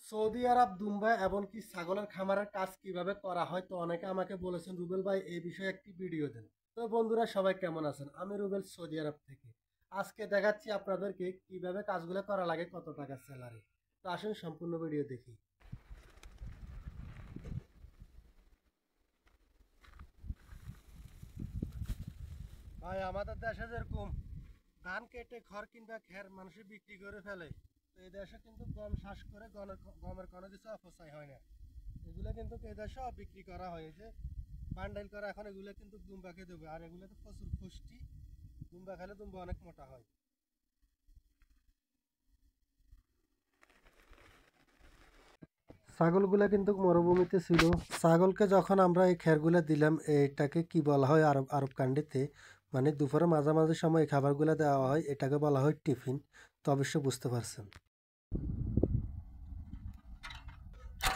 Saudi আরব, Dubai এমনকি ছাগলের খামারের কাজ কিভাবে করা হয়, তো অনেকে আমাকে বলেছেন রুবেল ভাই এই বিষয়ে একটি ভিডিও দেন। তো বন্ধুরা সবাই কেমন আছেন? আমি রুবেল সৌদি আরব থেকে। আজকে দেখাচ্ছি আপনাদেরকে কিভাবে কাজগুলো করা লাগে, কত টাকা স্যালারি। তো আসুন সম্পূর্ণ ভিডিও দেখি। ভাই আমাদের দেশে যেরকম ধান কেটে খড় কিংবা খের মানুষে বিক্রি করে ফেলে, তো এই দেশে কিন্তু গম চাষ করে গমের কোনো কিছু অপচয় হয় না। এগুলো কিন্তু এই দেশে বিক্রি করা হয়েছে, বান্ডেল করা। এখন এগুলো কিন্তু দুম্বাকে দেবে, আর এগুলোতে প্রচুর পুষ্টি। দুম্বা খেলে দুম্বা অনেক মোটা হয়। ছাগলগুলা কিন্তু মরুভূমিতে ছিল। ছাগলকে যখন আমরা এই খেরগুলা দিলাম, এটাকে কি বলা হয় আরব আরব কান্ট্রিতে, মানে দুপুরে মাঝামাঝি সময় এই খাবারগুলো দেওয়া হয়, এটাকে বলা হয় টিফিন। তো অবশ্যই বুঝতে পারছেন।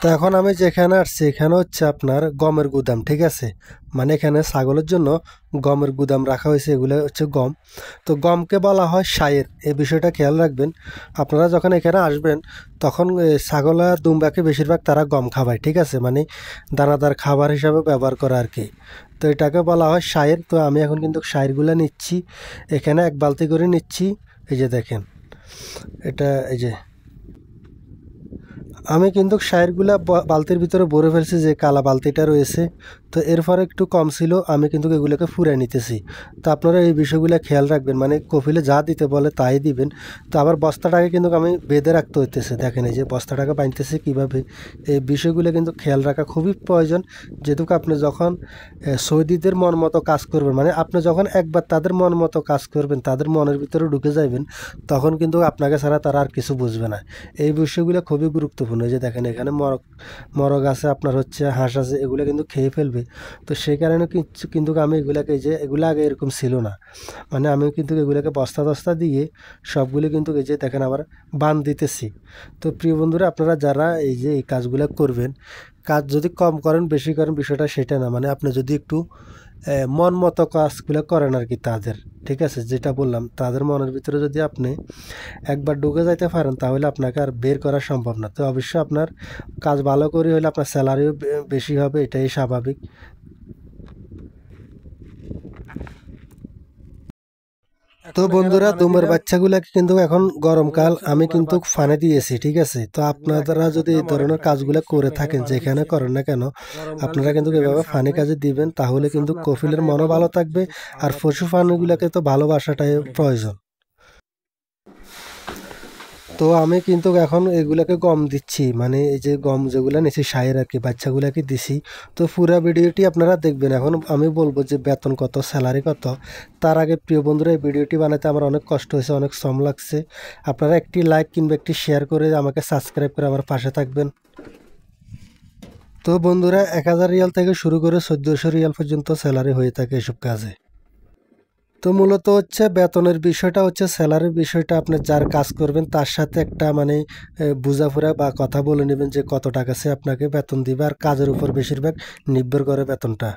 তো এখন আমি যেখানে আসছি এখানে হচ্ছে আপনার গমের গুদাম, ঠিক আছে। মানে এখানে ছাগলের জন্য গমের গুদাম রাখা হয়েছে, এগুলো হচ্ছে গম। তো গমকে বলা হয় শায়ের, এই বিষয়টা খেয়াল রাখবেন। আপনারা যখন এখানে আসবেন তখন ছাগল আর দুম্বাকে বেশিরভাগ তারা গম খাওয়ায়, ঠিক আছে, মানে দানাদার খাবার হিসাবে ব্যবহার করে আর কি। তো এটাকে বলা হয় শায়ের। তো আমি এখন কিন্তু শায়েরগুলো নিচ্ছি, এখানে এক বালতি করে নিচ্ছি। এই যে দেখেন, এটা এই যে আমি কিন্তু শায়েরগুলা বালতির ভিতরে ভরে ফেলছি, যে কালা বালতিটা রয়েছে। তো এরপরে একটু কম ছিল, আমি কিন্তু এগুলোকে ফুরাই নিতেছি। তো আপনারা এই বিষয়গুলো খেয়াল রাখবেন, মানে কফিলে যা দিতে বলে তাই দিবেন। তো আবার বস্তাটাকে কিন্তু আমি বেঁধে রাখতে হইতেছে, দেখেন এই যে বস্তাটাকে বাঁধতেছে কীভাবে। এই বিষয়গুলো কিন্তু খেয়াল রাখা খুবই প্রয়োজন। যেহেতু আপনি যখন সৌদিদের মন মতো কাজ করবেন, মানে আপনি যখন একবার তাদের মন মতো কাজ করবেন, তাদের মনের ভিতরে ঢুকে যাবেন, তখন কিন্তু আপনাকে ছাড়া তারা আর কিছু বুঝবে না। এই বিষয়গুলো খুবই গুরুত্বপূর্ণ। এই যে দেখেন এখানে মরগ আছে, আপনার হচ্ছে হাঁস আছে, এগুলো কিন্তু খেয়ে ফেলবে। তো সেই কারণে কিন্তু আমি এগুলাকে, এই যে এগুলো আগে এরকম ছিল না, মানে আমি কিন্তু এগুলোকে বস্তা টস্তা দিয়ে সবগুলো কিন্তু এই যে দেখেন আবার বান দিতেছি। তো প্রিয় বন্ধুরা, আপনারা যারা এই যে এই কাজগুলো করবেন, কাজ যদি কম করেন বেশি করেন বিষয়টা সেটা না, মানে আপনি যদি একটু মন মতো কাজগুলো করেন আর কি তাদের, ঠিক আছে, যেটা বললাম তাদের মনের ভিতরে যদি আপনি একবার ঢুকে যাইতে পারেন তাহলে আপনাকে আর বের করা সম্ভব না। তো অবশ্যই আপনার কাজ ভালো করে হলে আপনার স্যালারিও বেশি হবে, এটাই স্বাভাবিক। তো বন্ধুরা, দুমের বাচ্চাগুলাকে কিন্তু এখন গরমকাল আমি কিন্তু ফানে দিয়েছি, ঠিক আছে। তো আপনারা যদি এই ধরনের কাজগুলো করে থাকেন, যেখানে করেন না কেন, আপনারা কিন্তু এভাবে ফানি কাজে দিবেন, তাহলে কিন্তু কফিলের মনও ভালো থাকবে। আর পশু প্রাণীগুলোকে তো ভালোবাসাটাই প্রয়োজন। তো আমি কিন্তু এখন এগুলাকে গম দিচ্ছি, মানে এই যে গম যেগুলা নিছি সায়ের আর কি, বাচ্চাগুলাকে দিছি। তো পুরো ভিডিওটি আপনারা দেখবেন। এখন আমি বলবো যে বেতন কত, স্যালারি কত। তার আগে প্রিয় বন্ধুরা, এই ভিডিওটি বানাতে আমার অনেক কষ্ট হয়েছে, অনেক শ্রম লাগছে। আপনারা একটি লাইক কিংবা একটি শেয়ার করে আমাকে সাবস্ক্রাইব করে আমার পাশে থাকবেন। তো বন্ধুরা, 1000 রিয়াল থেকে শুরু করে 1400 রিয়াল পর্যন্ত স্যালারি হয়ে থাকে এসব কাজে। তো মূলত হচ্ছে বেতনের বিষয়টা হচ্ছে স্যালারির বিষয়টা, আপনি যার কাজ করবেন তার সাথে একটা মানে বোঝাপড়া বা কথা বলে নেবেন যে কত টাকা সে আপনাকে বেতন দিবে, আর কাজের উপর বেশিরভাগ নির্ভর করে বেতনটা।